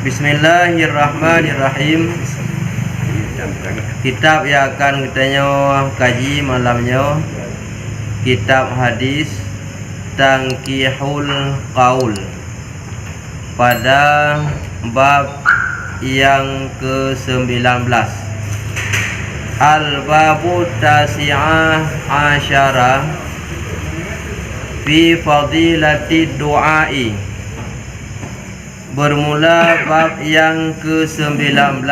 Bismillahirrahmanirrahim. Kitab yang akan kita kaji malamnya, kitab hadis Tankihul Qaul, pada bab yang ke-19. Al-babu tasi'ah asyara fi fadilati du'ai. Bermula bab yang ke-19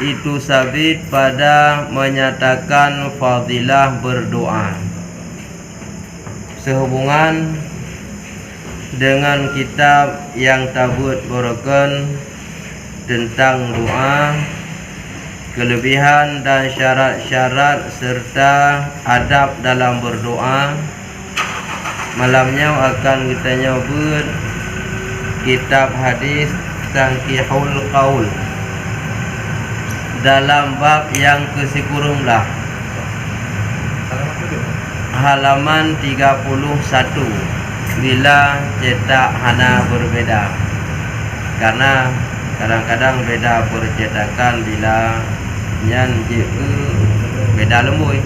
itu sabit pada menyatakan fadilah berdoa. Sehubungan dengan kitab yang tabut borokan tentang doa, kelebihan dan syarat-syarat serta adab dalam berdoa, malamnya akan kita nyebut kitab hadis Tankihul Qaul dalam bab yang ke-10, halaman 31, bila cetak hana berbeda, karena kadang-kadang beda percetakan bila nyan beda lemui.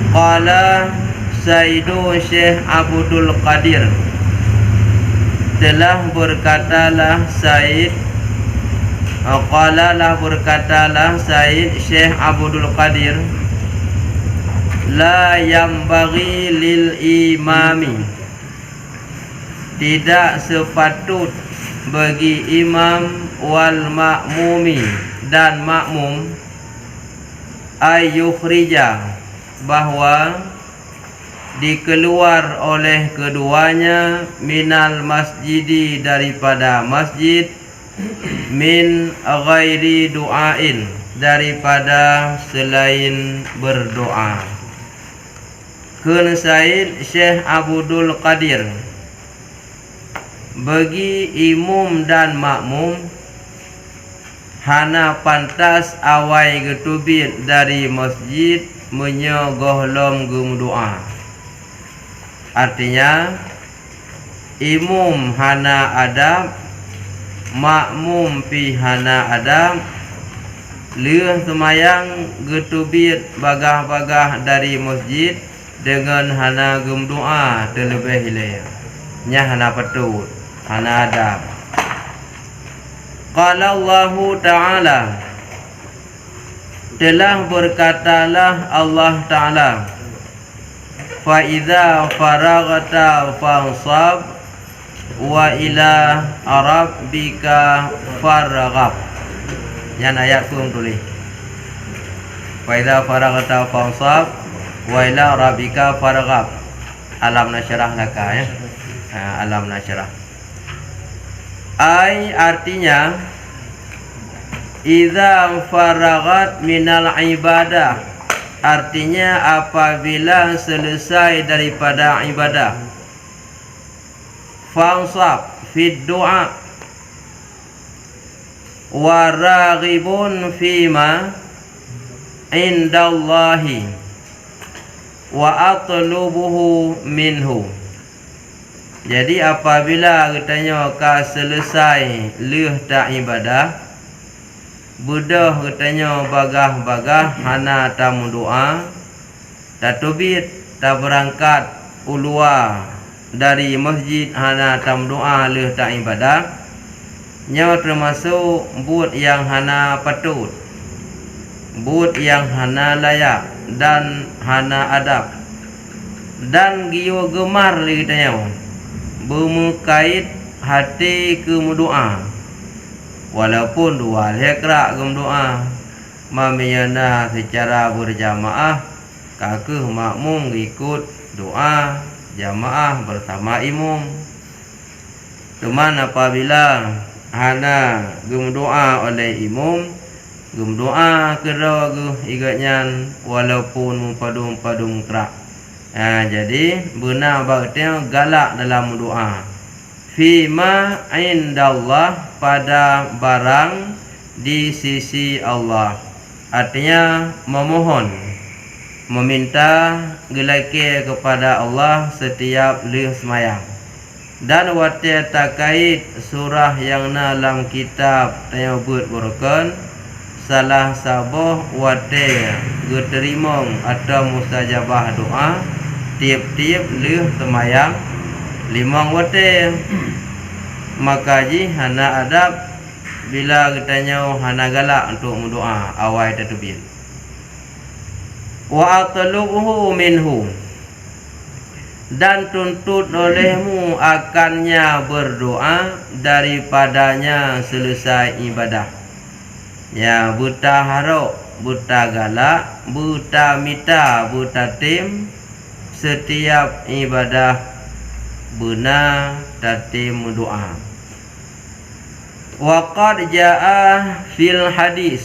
Qala Sayyidu Syekh Abdul Qadir, telah berkatalah Said, berkatalah Said Syekh Abdul Qadir, la yambaghi lil imami, tidak sepatut bagi imam wal makmumi dan makmum, ayyukhrija, bahwa dikeluar oleh keduanya, minal masjidi, daripada masjid, min ghairi du'ain, daripada selain berdoa. Kun Said Syekh Abdul Qadir, bagi imam dan makmum hana pantas awai getubit dari masjid menyogohlom gum doa. Artinya imam hana adab, makmum pi hana adab, leuh semayang getubit bagah-bagah dari masjid dengan hana gum doa terlebih hilai, nya hana patut, hana adab. Qala Allah Ta'ala, telah berkatalah Allah Ta'ala, fa idza faragta fansab wa ila rabbika farghab. Yang ayat tu tulis, fa idza faragta fansab wa ila rabbika farghab. Alam nasyrah laka, ya. Alam nasyrah. Ai artinya idza faragat minal ibadah, artinya apabila selesai daripada ibadah. Fansab fid du'a wa raghibun fima indallahi wa atlubuhu minhu. Jadi apabila katanya ka selesai leuh tak ibadah, budah katanya bagah-bagah hana tamu doa, tak tubit, tak berangkat ulua dari masjid hana tamu doa leuh tak ibadah, nya termasuk buat yang hana patut, buat yang hana layak dan hana adab. Dan giyo gemar li katanya bermukait hati ke doa, walaupun dua lekrak gem doa, mamiyana secara berjamaah, kakeh makmum ikut doa jamaah bersama imam. Cuman apabila hana gem doa oleh imam, gem doa kera igatnya walaupun mempadu kerak. Jadi benar bagusnya galak dalam doa. Fima indallah, pada barang di sisi Allah. Artinya memohon, meminta gelake kepada Allah setiap leuh semayang. dan wate takait surah yang dalam kitab tayabut borokan salah saboh wate geterimong atau mustajabah doa tiap-tiap leh semayang limang wate. Maka ji hana adab bila kitanya hana galak untuk mendoa awal tatbir. Wa atlubuhu minhu, dan tuntut olehmu akannya berdoa daripadanya selesai ibadah. Ya, buta harok, buta galak, buta mita, buta tim, setiap ibadah benar tatim doa. Wa qad jaa fil hadis,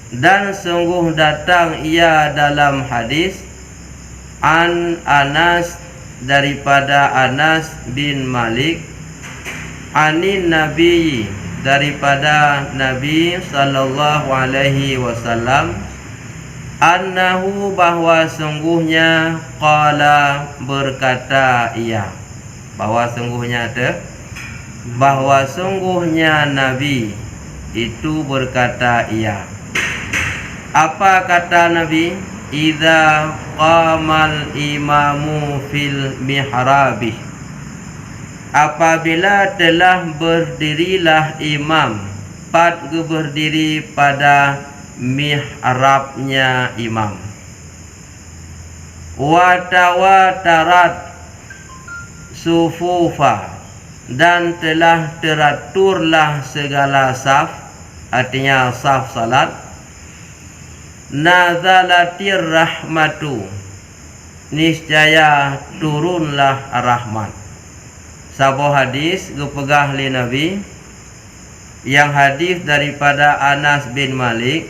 dan sungguh datang ia dalam hadis an Anas, daripada Anas bin Malik, anin Nabi, daripada Nabi sallallahu alaihi wasallam, annahu, bahwa sungguhnya, qala, berkata ia, bahwa sungguhnya ada, bahwa sungguhnya Nabi itu berkata ia. Apa kata Nabi? Idza qamal imamu fil mihrabi, apabila telah berdirilah imam, berdiri pada mihrabnya imam. Wa tawatarat sufufa, dan telah teraturlah segala saf, artinya saf salat. Nazalatir rahmatu, niscaya turunlah rahmat. Sebuah hadis gepegah li Nabi, yang hadis daripada Anas bin Malik,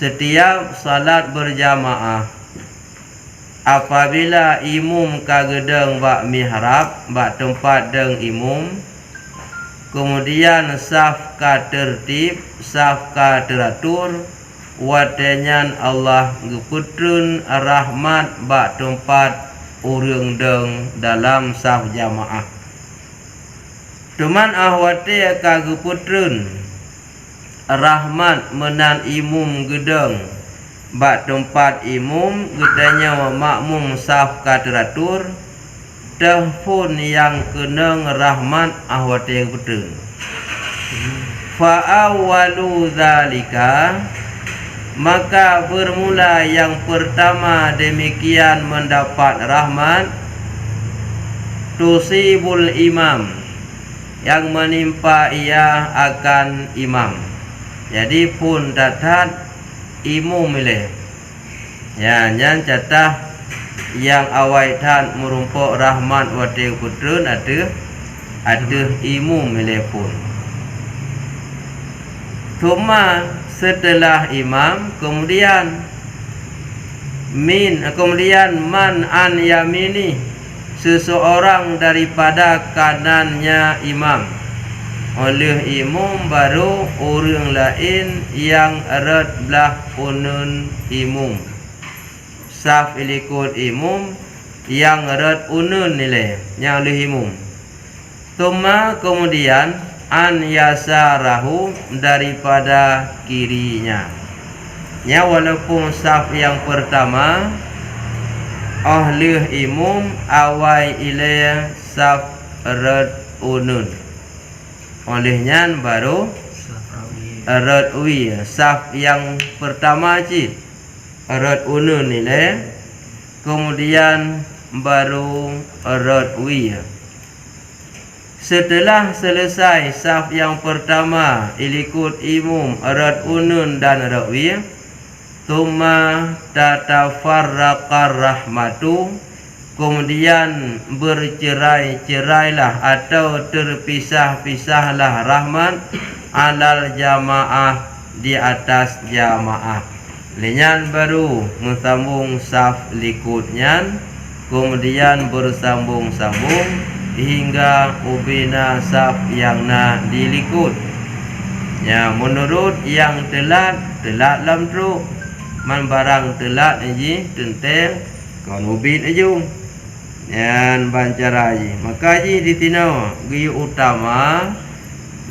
setiap salat berjamaah, apabila imam kagedeng bak mihrab, bak tempat deng imam, kemudian saf ka tertib, saf ka teratur, watenyan Allah geputrun rahmat bak tempat urang deng dalam saf jamaah. Tuman ahwate ka geputrun rahmat menan imum gedeng bak tempat imum, gedanya makmum saf ka teratur, telefon yang keneng rahmat ahwate geputrun. Fa awwalu zalika, maka bermula yang pertama demikian mendapat rahmat, tusibul imam, yang menimpa ia akan imam. Jadi pun datat imam milih. Ya, nyan catah yang awai tan merumpuk rahmat wate putrun ada imam milih pun. Cuma setelah imam, kemudian man an yamini, seseorang daripada kanannya imam. Oleh imam baru orang lain yang erat belah unun imam. Saf ilikut imam yang erat unun nilai yang oleh imam. Tuma kemudian an yasarahu, daripada kirinya. Ya, walaupun saf yang pertama ahli imam awai ilai saf erat unun, olehnya baru erat wi. Saf yang pertama cid erat unun nilai, kemudian baru erat wi. Setelah selesai saf yang pertama ilikut imam erat unun dan erat wi, tuma tatafarraqar rahmatu, kemudian bercerai-cerailah atau terpisah-pisahlah rahmat alal jamaah, di atas jamaah. Lenyan baru mensambung saf likutnya, kemudian bersambung-sambung hingga ubina saf yang na dilikut. Ya, menurut yang telat lam truk, man barang telat aji tentang kon ubin aju. Yan bancara ji. Maka ji di tino giyu utama,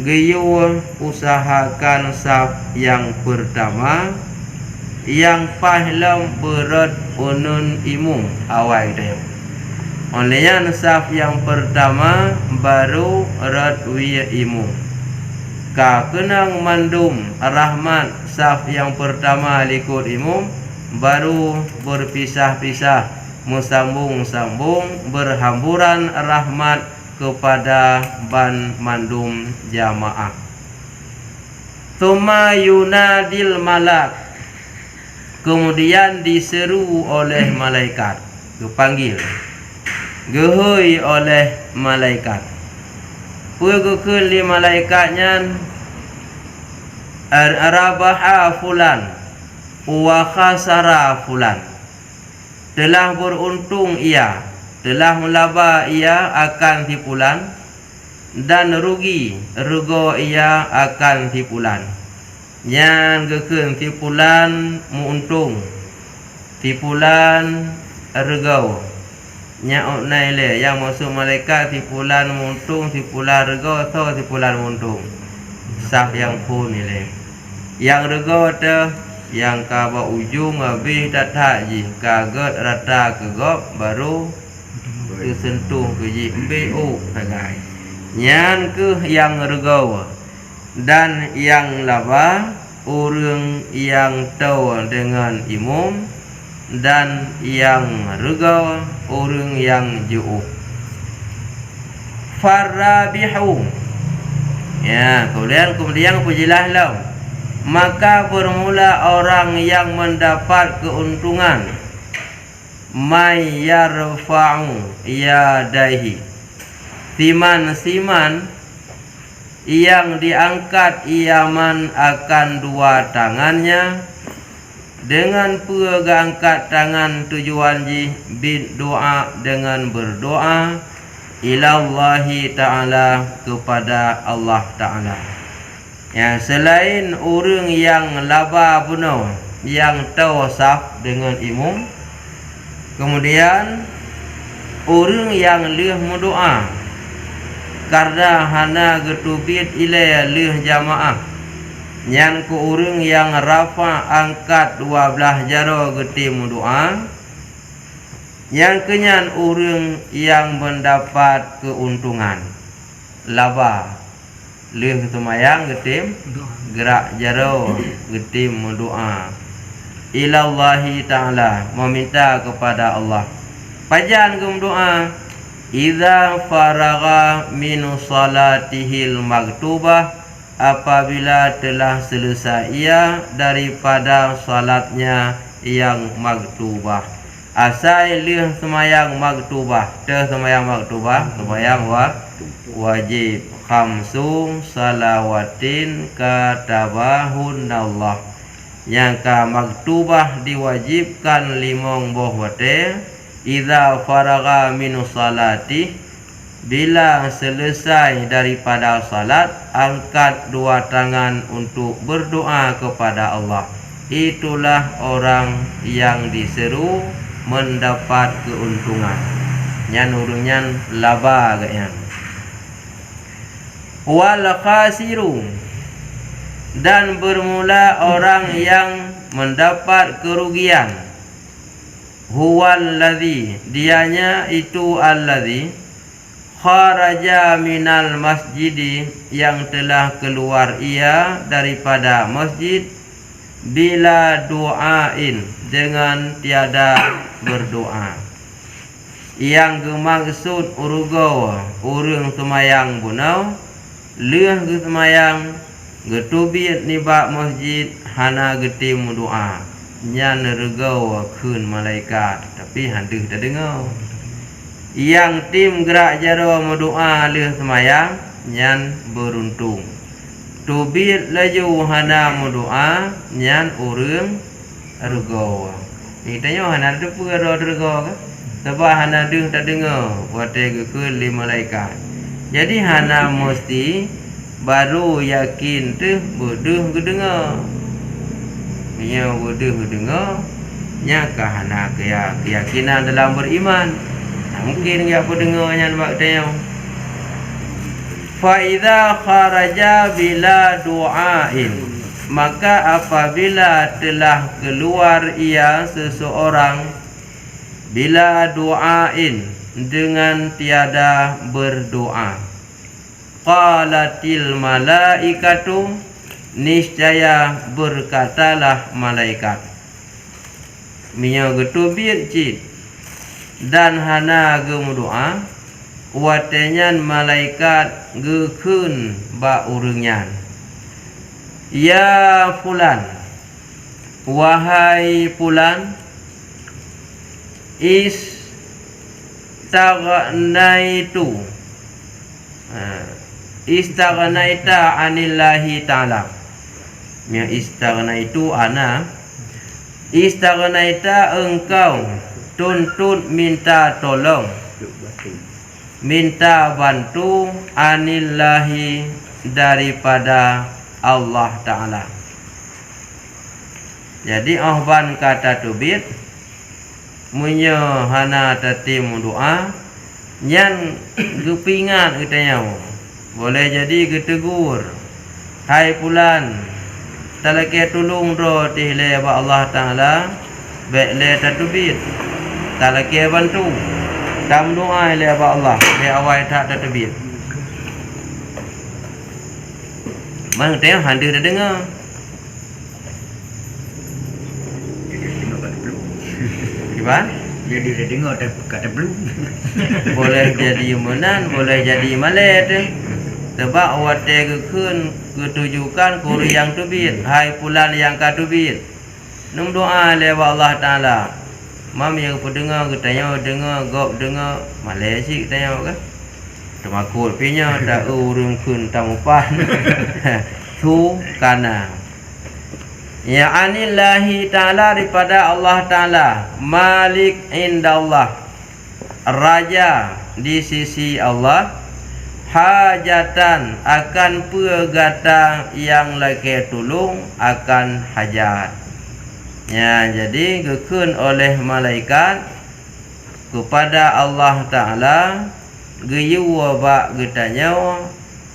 giyu usahakan saf yang pertama yang pahlam berat unun imum awal dia. Olehnya saf yang pertama baru rat wiya imum. Ka kenang mandum rahmat saf yang pertama likut imum baru berpisah-pisah musambung-sambung berhamburan rahmat kepada ban mandum jamaah. Tsumma yunadil malak, kemudian diseru oleh malaikat, dipanggil, gehoi oleh malaikat. Pegekul li malaikatnya arabaha fulan wa khasara fulan. Telah beruntung ia, telah melaba ia akan tipulan, dan rugi ia akan tipulan. Yang gekun tipulan muuntung, tipulan regau. Nyaok naile yang masuk malaikat tipulan muuntung, tipulan regau atau tipulan muuntung. Saf yang pun nilai. Yang regau tu yang kaba ujung habis datang ji kaget rata kegop baru tersentuh ke ji bu tagai nyan ke yang regau dan yang laba orang yang tahu dengan imum dan yang regau orang yang jauh farabihu ya kemudian pujilah lau. Maka bermula orang yang mendapat keuntungan may yarfa'u yadaihi, siman yang diangkat iaman akan dua tangannya dengan angkat tangan tujuan ji bid doa dengan berdoa ilallahi ta'ala kepada Allah ta'ala. Ya, selain orang yang laba bunuh yang tawasaf dengan imum, kemudian orang yang leh mendoa karena hana getubit ilai leh jamaah, yang ke orang yang rafa angkat 12 jaro geti mendoa, yang kenyan orang yang mendapat keuntungan laba leh ketumayang getim gerak jaro getim mendoa ilallahi ta'ala meminta kepada Allah. Pajan ke doa idza faragha min salatihil maktubah, apabila telah selesai ia daripada salatnya yang maktubah. Asal leh semayang maktubah, semayang maktubah, semayang wajib khamsung salawatin katabahun Allah, yang ka maktubah diwajibkan limong bohwate idza faraga min salati, bila selesai daripada salat angkat dua tangan untuk berdoa kepada Allah. Itulah orang yang diseru mendapat keuntungan. Nyan urunyan laba gaknya. Wal khasiru, dan bermula orang yang mendapat kerugian. Huwal ladzi, dianya itu alladzi kharaja minal masjidi, yang telah keluar ia daripada masjid bila doain, dengan tiada berdoa. Yang gemaksud urugo urang semayang bunau leh ke semayang getubit nibak masjid hana getim doa, nyan regau keun malaikat tapi handeuh dah dengar. Yang tim gerak jaro mendoa leh semayang nyan beruntung. Tubit laju hana mendoa nyan urang regau. Ni tanya hana depu regau ke? Sebab hana deuh tak dengar wate keun li malaikat. Jadi hana mesti baru yakin tu bodoh kedengar. Nya bodoh kedengar, nya ka hana keyakinan dalam beriman. Mungkin dia apa dengarnya nampak tanya. Fa idza kharaja bila du'ain, maka apabila telah keluar ia seseorang bila du'ain, dengan tiada berdoa, qalatil malaikatu, niscaya berkatalah malaikat, minya getubit cid dan hana gemudoa, watenyan malaikat gekun ba urungnyan, ya fulan, wahai fulan, istagnaita anillahi ta'ala. Ya istaghnaitu ana, istagnaita engkau tuntut minta tolong, minta bantu, anillahi daripada Allah Ta'ala. Jadi ahban kata tubit munyo hana tatim doa nyan gepingat katanya, boleh jadi getegur, hai pulan talake tulung ro tihle ba Allah Taala be le tatubit talake bantu tam doa le ba Allah be awai tak tatubit. Mang teh handir dah dengar. Gimana? Jadi dia dengar kata belum. Boleh jadi menan, boleh jadi malet. Sebab wate gekun ketujukan kuri yang tubit, hai pulan yang katubit. Nung doa lewa Allah Taala. Mam yang pendengar katanya dengar, gop dengar, malai sih katanya kan. Temakut pinya tak urung kun tamupan. Tu kana. Ya anillahi ta'ala, daripada Allah Ta'ala, malik indallah, raja di sisi Allah, hajatan akan pegata yang lagi tolong akan hajat. Ya, jadi gekun oleh malaikat kepada Allah Ta'ala, geyuwa ba getanya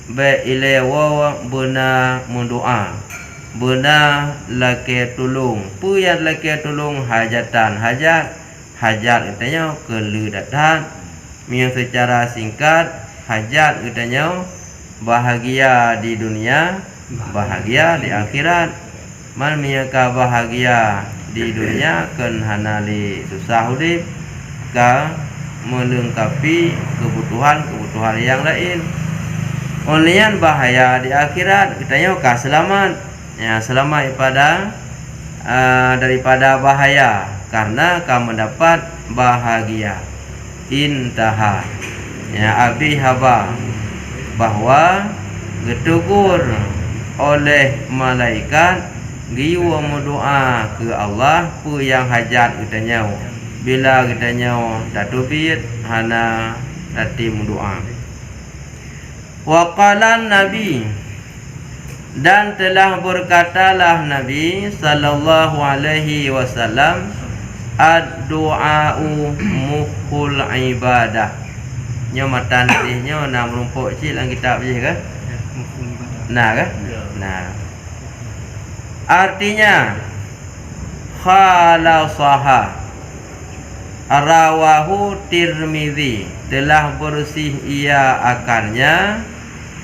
be ilewa bena mendoa, bena laki tolong, puyat laki tolong hajatan, hajat katanya keludatan. Yang secara singkat, hajat katanya bahagia di dunia, bahagia di akhirat. Man miyaka bahagia di dunia kan hanali susah udip ka melengkapi kebutuhan yang lain. Onlian bahaya di akhirat katanya ka selamat. Ya, selamat daripada bahaya karena kamu mendapat bahagia. Intaha. Ya, abi haba bahwa getugur oleh malaikat giwa doa ke Allah pu yang hajat katanya. Bila katanya tatubit hana tati doa. Wa qala Nabi, dan telah berkatalah Nabi sallallahu alaihi wasallam, ad-du'a'u mukhul ibadah. Nya matan nya nam rumpuk cil dalam kitab je ke? Nah ke? Nah. Artinya khalasaha, rawahu Tirmizi, telah bersih ia akarnya,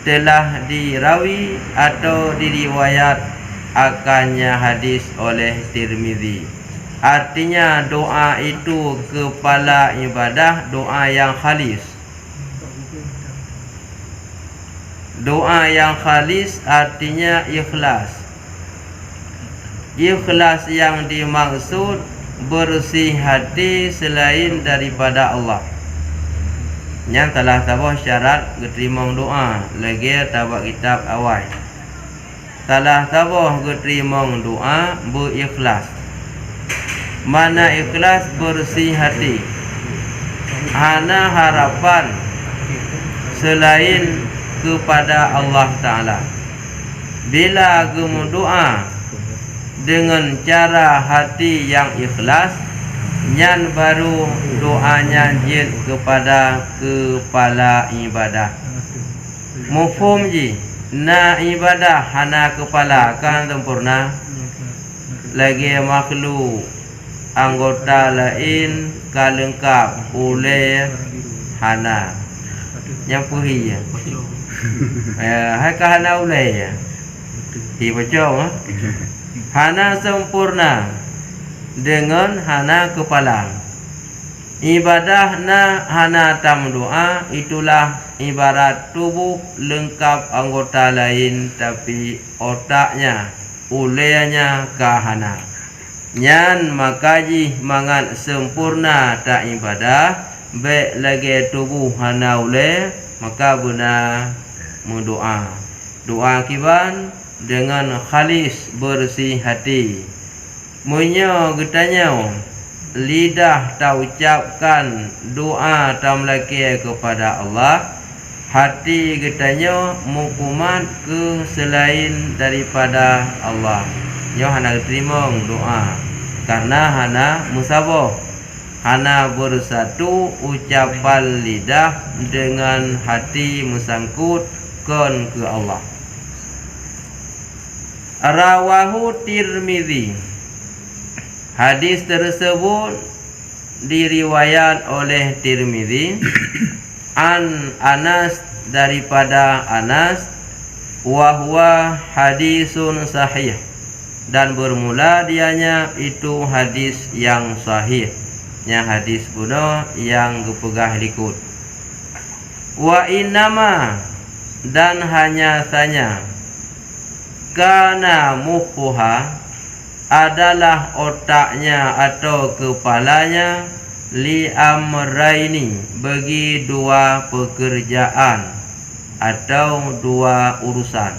telah dirawi atau diriwayat akannya hadis oleh Tirmizi. Artinya doa itu kepala ibadah, doa yang khalis. Doa yang khalis artinya ikhlas. Ikhlas yang dimaksud bersih hati selain daripada Allah. Yang telah tahu syarat keterima doa lagi tahu kitab awal. Telah tahu keterima doa berikhlas. Mana ikhlas bersih hati, hana harapan selain kepada Allah Ta'ala. Bila kamu doa dengan cara hati yang ikhlas, Nyan baru doanya jid kepada kepala ibadah. Mufhum ji. Na ibadah hana kepala kan sempurna. Lagi makhluk anggota lain kalengkap oleh hana. Yang puhi ya. Hai ka hana oleh ya. Di bocong hana sempurna dengan hana kepala. Ibadah na hana tam doa itulah ibarat tubuh lengkap anggota lain tapi otaknya ulehnya kahana. Nyan makaji mangat sempurna tak ibadah baik lagi tubuh hana uleh maka guna mendoa. Doa kiban dengan khalis bersih hati. Munyo getanya lidah tak ucapkan doa tak melaki kepada Allah, hati getanya mukumat ke selain daripada Allah. Nyo hana terima doa karena hana musabah, hana bersatu ucapan lidah dengan hati musangkut kon ke Allah. Rawahu Tirmizi. Hadis tersebut diriwayat oleh Tirmizi an Anas daripada Anas wa huwa hadisun sahih dan bermula dianya itu hadis yang sahih. Nya hadis kuno yang gepegah likut. Wa innama dan hanya saja kana mufuha adalah otaknya atau kepalanya li amraini bagi dua pekerjaan atau dua urusan.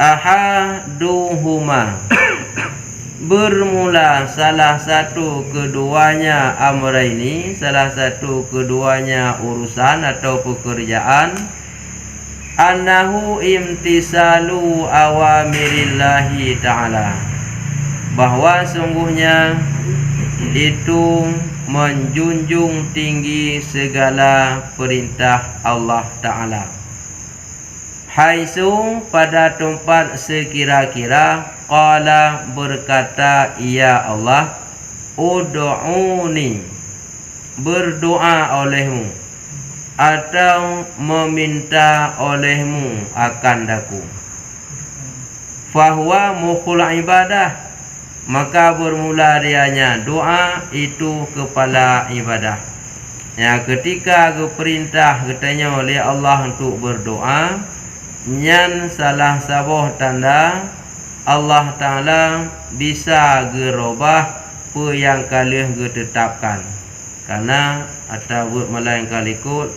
Ahaduhuma bermula salah satu keduanya amraini, salah satu keduanya urusan atau pekerjaan, annahu imtisalu awamirillahi ta'ala, bahwa sungguhnya itu menjunjung tinggi segala perintah Allah Ta'ala. Haitsu pada tempat sekira-kira qala berkata ya Allah, ud'uni berdoa olehmu atau meminta olehmu akan daku. Fahuwa mukhul ibadah, maka bermula dianya doa itu kepala ibadah. Ya, ketika keperintah katanya oleh Allah untuk berdoa, nyan salah sabuh tanda Allah Ta'ala bisa gerobah apa yang kalian ditetapkan. Karena atau melain kalikut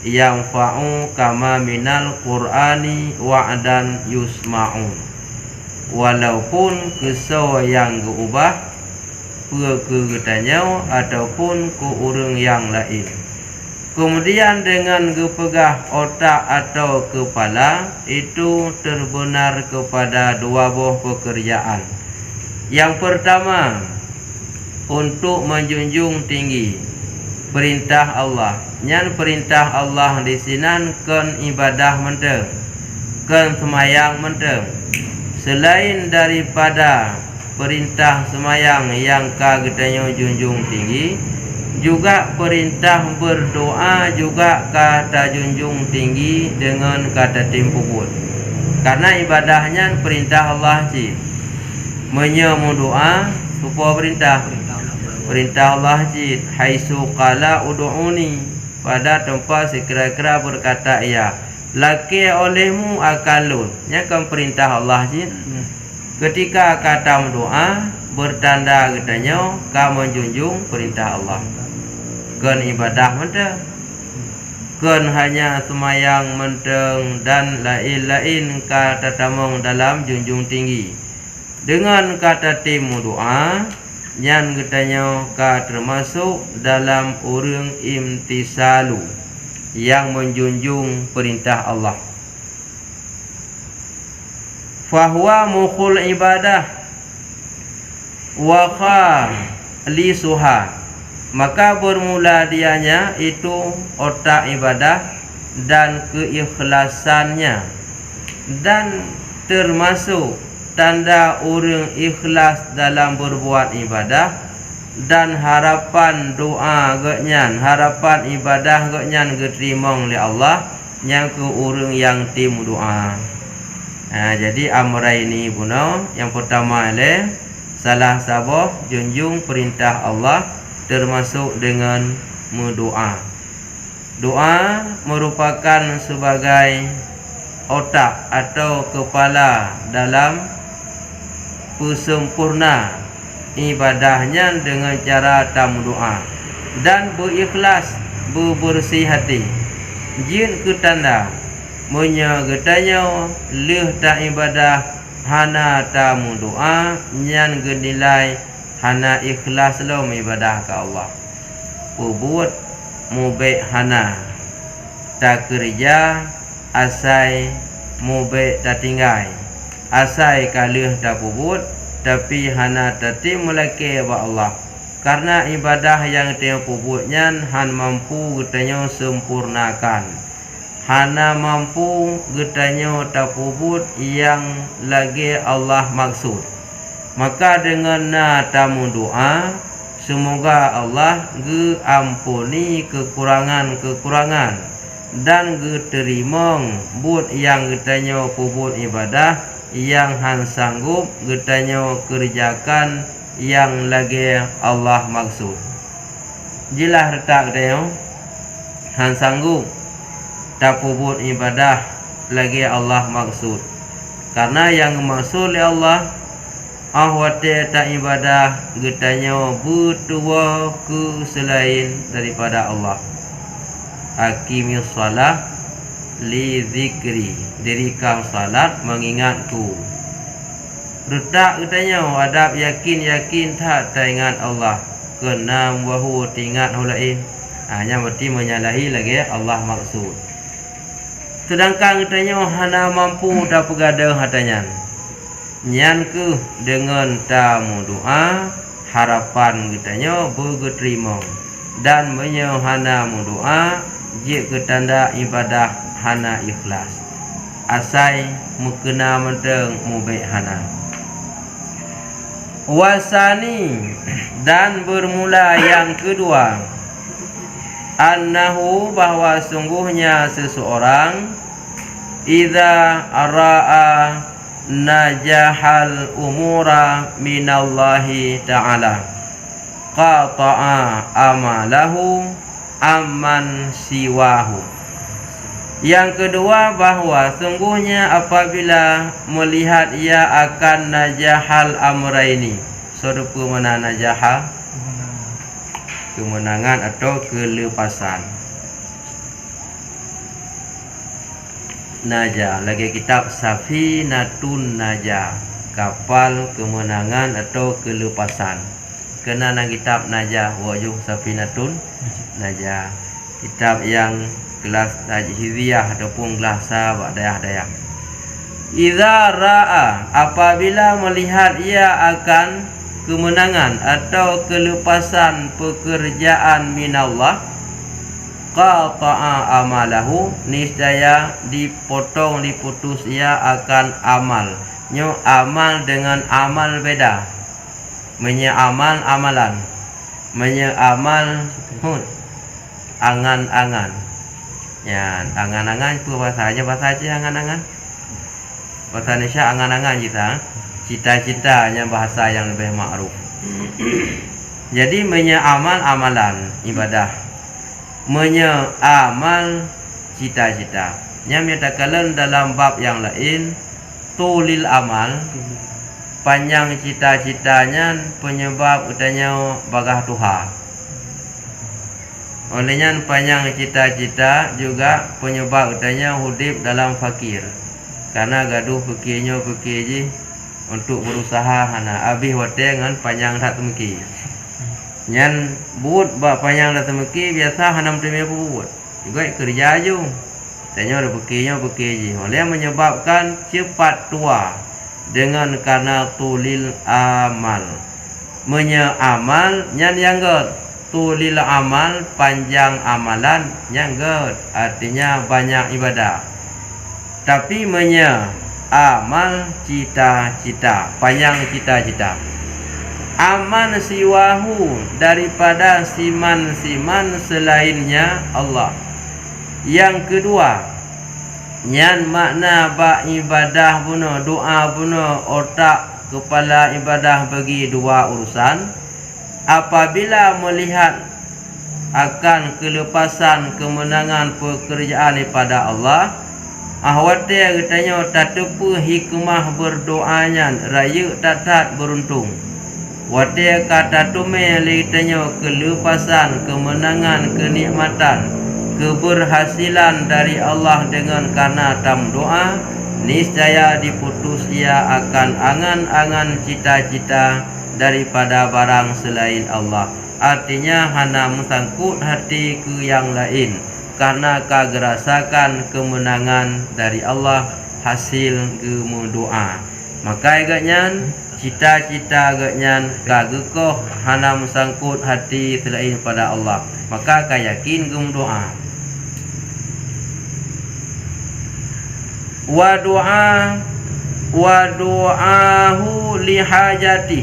yang fa'u kama minal Qur'ani wa'dan yusma'un. Walaupun kesau yang geubah ke getanya ataupun ke orang yang lain. Kemudian dengan gepegah otak atau kepala itu terbenar kepada dua buah pekerjaan. Yang pertama, untuk menjunjung tinggi perintah Allah. Nyan perintah Allah di sinan kan ibadah menteng, kan semayang menteng. Selain daripada perintah semayang yang kagetanya junjung tinggi, juga perintah berdoa juga kata junjung tinggi dengan kata timpukut. Karena ibadahnya perintah Allah cik. Menyemu doa supaya perintah Allah cik. Haitsu qala ud'uni, pada tempat sekira-kira berkata ya, laki olehmu akan lun. Nya kan perintah Allah cik. Ketika kata doa bertanda katanya kamu menjunjung perintah Allah. Kan ibadah menteng, kan hanya semayang menteng dan lain-lain kata tamong dalam junjung tinggi. Dengan kata timu doa, yang katanya ka termasuk dalam urang imtisalu yang menjunjung perintah Allah. Fahuwa mukhul ibadah wa li suha, maka bermula dianya itu otak ibadah dan keikhlasannya, dan termasuk tanda orang ikhlas dalam berbuat ibadah dan harapan doa genyan, harapan ibadah genyan diterima oleh Allah yang ke orang yang tim doa. Jadi amraini puno, yang pertama ialah salah sabah junjung perintah Allah termasuk dengan berdoa. Doa merupakan sebagai otak atau kepala dalam sempurna ibadahnya dengan cara tamu doa dan berikhlas, bersih hati. Jin ke tanda menyegetanya leh tak ibadah hana tamu doa nyan genilai hana ikhlas lo ibadah ke Allah. Buat mubek hana tak kerja asai mubek tak tinggai, asai kalih tak buat tapi hana tati mulake ba Allah, karena ibadah yang dia buatnya han mampu getanya sempurnakan, hana mampu getanya tak buat yang lagi Allah maksud. Maka dengan tamu doa, semoga Allah ampuni kekurangan-kekurangan dan terima buat yang getanya buat ibadah yang han sanggup getanya kerjakan yang lagi Allah maksud. Jelas retak getanya han sanggup tak buat ibadah lagi Allah maksud, karena yang maksud oleh Allah ahwate tak ibadah getanya berdua ke selain daripada Allah. Aqimis salat li zikri, dirikan salat mengingatku. Retak getanya adab yakin tak ingat Allah, kena wahu ingat hulain. Hanya berarti menyalahi lagi Allah maksud. Sedangkan getanya hana mampu tak pegadang hatanya, nyan ke dengan tamu doa harapan getanya berterima dan menyehana doa jik ketanda ibadah hana ikhlas, asai mukena menteng mubek hana. Wasani, dan bermula yang kedua, annahu, bahwa sungguhnya seseorang idza ra'a najahal umura minallahi ta'ala qata'a amalahu amman siwahu. Yang kedua, bahwa sungguhnya apabila melihat ia akan najahal amraini, serupa mana najahal, kemenangan atau kelepasan. Najah, lagi kitab Safinatun Najah, kapal kemenangan atau kelepasan. Kena nang kitab Najah wajah Safinatun Najah, kitab yang kelas tajhiziyah ataupun kelas sahabat dayah-dayah. Idza ra'a, apabila melihat ia akan kemenangan atau kelepasan pekerjaan minallah, qata'a amalahu, niscaya dipotong, diputus ia akan amal. Nyo amal dengan amal beda. Menyamal amalan, menyamal angan-angan. Ya, angan-angan itu bahasa aja angan-angan. Bahasa Indonesia angan-angan kita. Cita-citanya bahasa yang lebih ma'ruf. Jadi menyamal amalan ibadah, menyamal cita-cita. Yang menyatakan dalam bab yang lain, tulil amal, panjang cita-citanya penyebab utanya bagah Tuhan. Olehnya panjang cita-cita juga penyebab utanya hidup dalam fakir. Karena gaduh fikirnya fikir je untuk berusaha hana habis wate dengan panjang tak temeki. Nyan buat bak panjang tak temeki biasa hana mesti buat. Juga kerja je. Tanya ada fikirnya fikir je. Oleh menyebabkan cepat tua dengan karena tulil amal. Amal nyan yang god. Tulil amal panjang amalan yang god. Artinya banyak ibadah. Tapi amal cita-cita, panjang cita-cita. Aman siwahu daripada siman-siman selainnya Allah. Yang kedua, nyan makna ibadah puno, doa puno, otak kepala ibadah bagi dua urusan. Apabila melihat akan kelepasan kemenangan pekerjaan pada Allah, ahwate katanya tatupu hikmah berdoanya raya tatat beruntung. Wate kata tume litanya kelepasan, kemenangan, kenikmatan, keberhasilan dari Allah dengan karena tam doa, niscaya diputus ia akan angan-angan cita-cita daripada barang selain Allah. Artinya hana mesangkut hati ke yang lain karena kagerasakan kemenangan dari Allah hasil ke doa. Maka agaknya cita-cita agaknya kagekoh hana mesangkut hati selain pada Allah. Maka kayakin ke doa. Wa du'ahu li hajati,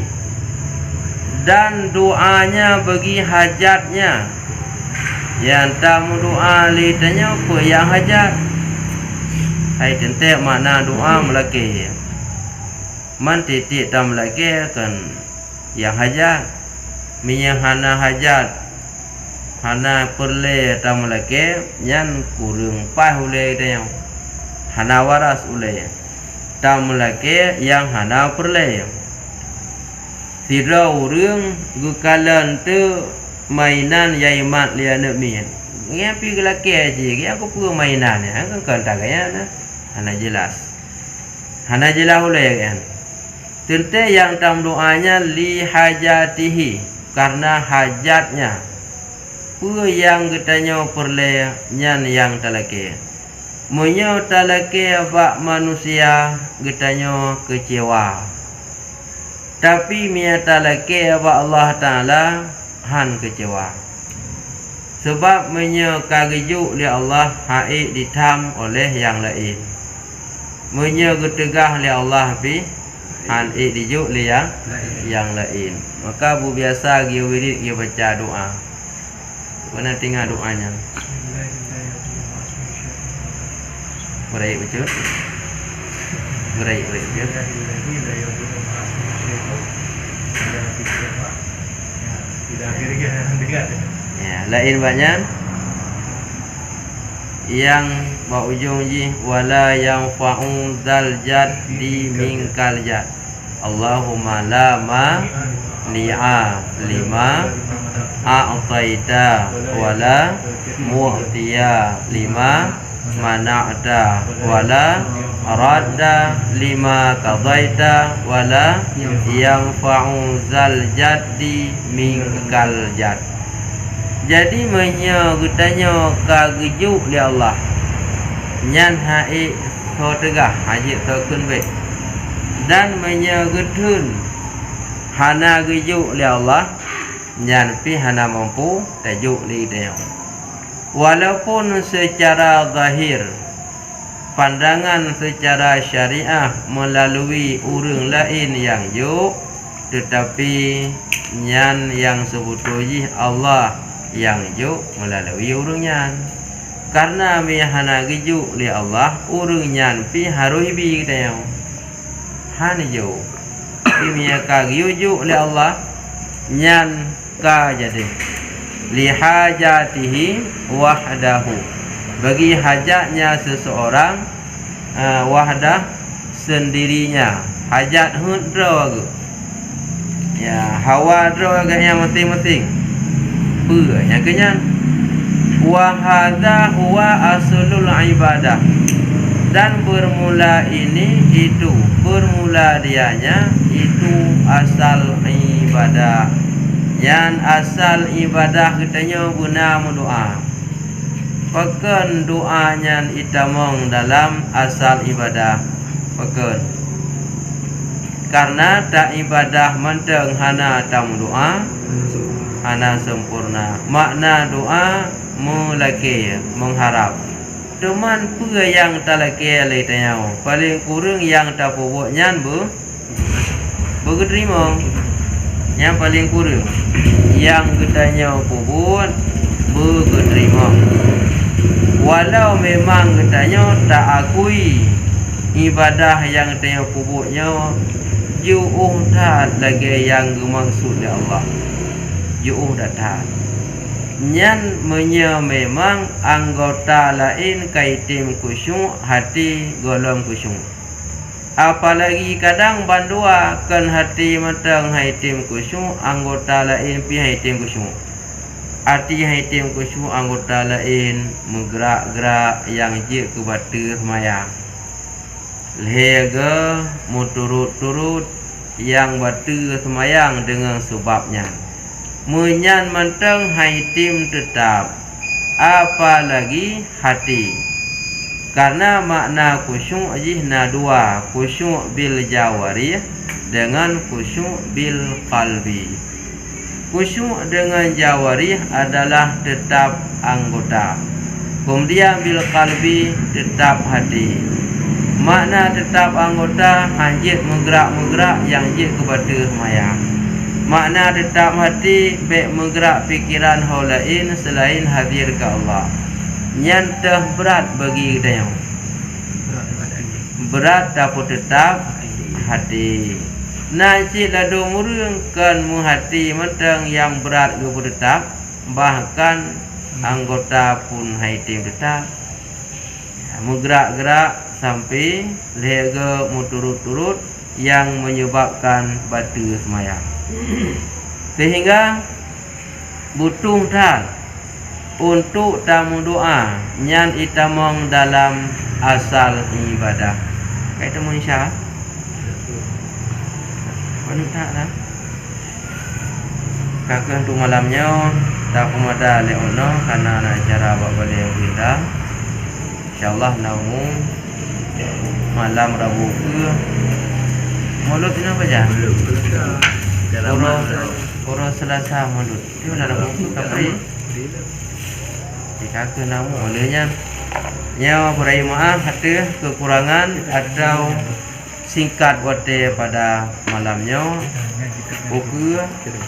dan doanya bagi hajatnya. Yang tamu doa litanya apa yang hajat. Hai tentek makna doa melaki. Man titik tam melaki kan yang hajat. Minyak hana hajat, hana perle tam melaki nyan kurung pah ulai tanya. Hana waras ulai. Tam melaki yang hana perle. Sira urang gukalan tu mainan yaimat liana min. Ngapi gelaki aja, dia aku pura mainan ni. Kan tak kaya na. Hana jelas. Hana jelas ulai kan. Tentu yang dalam doanya li hajatihi, karena hajatnya. Pura yang katanya perle nyan yang talaki. Munyo talaki bak manusia katanya kecewa. Tapi miata laki apa Allah Ta'ala han kecewa. Sebab menyekagejuk li Allah haik ditam oleh yang lain. Menyegetegah li Allah pi han dijuk li yang lain. Maka bu biasa gi wirid gi baca doa. Mana tinggal doanya. Berai betul. Berai betul. Ya, lain banyak yang ujung ji wala yang fa'u zal jaddi minkal jad. Allahumma la ma ni'a lima a'taita wala mu'tiya lima mana'ta wala radda lima qadaita wala yanfa'u zal jaddi minkal jad. Jadi gutanya kagejuk li Allah nyan haik so tegah hajit so kun be dan gutun hana gejuk li Allah nyan pi hana mampu tajuk li dia. Walaupun secara zahir pandangan secara syariah melalui urang lain yang juk, tetapi nyan yang sebetulnya Allah yang juk melalui urang. Karena mihana gejuk li Allah urang nyan pi harui bi kita han juk pi miaka gejuk li Allah nyan ka jadi li hajatihi wahdahu, bagi hajatnya seseorang wahdah sendirinya. Hajat hundra ke ya hawa dra agaknya masing-masing apa yang kenyan. Wa hadza huwa aslul ibadah, dan bermula ini itu bermula dianya itu asal ibadah. Yang asal ibadah katanya guna doa. Pakan doanya itamong dalam asal ibadah. Pakan karena tak ibadah menteng hana tamu doa hana sempurna. Makna doa mulaki mengharap. Teman pun yang tak laki alai tanya paling kurang yang tak pokoknya berterima. Yang paling kurang yang katanya pokok berterima. Walau memang katanya tak akui ibadah yang katanya pokoknya ju'uh tak lagi yang dimaksud oleh Allah. Ju'uh tak. Nyan memang anggota lain kaitim kusyuk hati golong kusyuk. Apalagi kadang bandua kan hati matang haitim kusyuk anggota lain pi haitim kusyuk. Hati haitim kusyuk anggota lain menggerak-gerak yang je ke batu semaya. Lega muturut-turut yang batu semayang dengan sebabnya. Menyan manteng haitim tetap apalagi hati. Karena makna khusyuk jihna dua, khusyuk bil jawari dengan khusyuk bil qalbi. Khusyuk dengan jawari adalah tetap anggota. Kemudian bil qalbi tetap hati. Makna tetap anggota hanjit menggerak-menggerak yang jit kepada semaya. Makna tetap hati baik menggerak fikiran hal lain selain hadir ke Allah. Nyantah berat bagi kita yang berat tapi tetap hati. Nanti ladu murung kan muhati mentang yang berat juga tetap, bahkan anggota pun haitim tetap menggerak-gerak sampai lega muturut-turut yang menyebabkan batu semaya. Sehingga butuh tak untuk tamu doa nyan itamong dalam asal ibadah. Kayak temu insya mana tak lah. Kakak untuk malamnya tak pemada leono karena acara bapak yang kita. InsyaAllah namu malam Rabu ke mulut ini apa aja? Orang Selasa mulut. Dia dah Rabu kapri. Jika ke namu olehnya nyawa berai maaf ada kekurangan atau singkat wate pada malamnya buku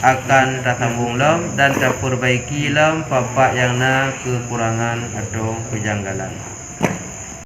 akan tersambung lam dan terperbaiki lam papak yang na kekurangan atau kejanggalan.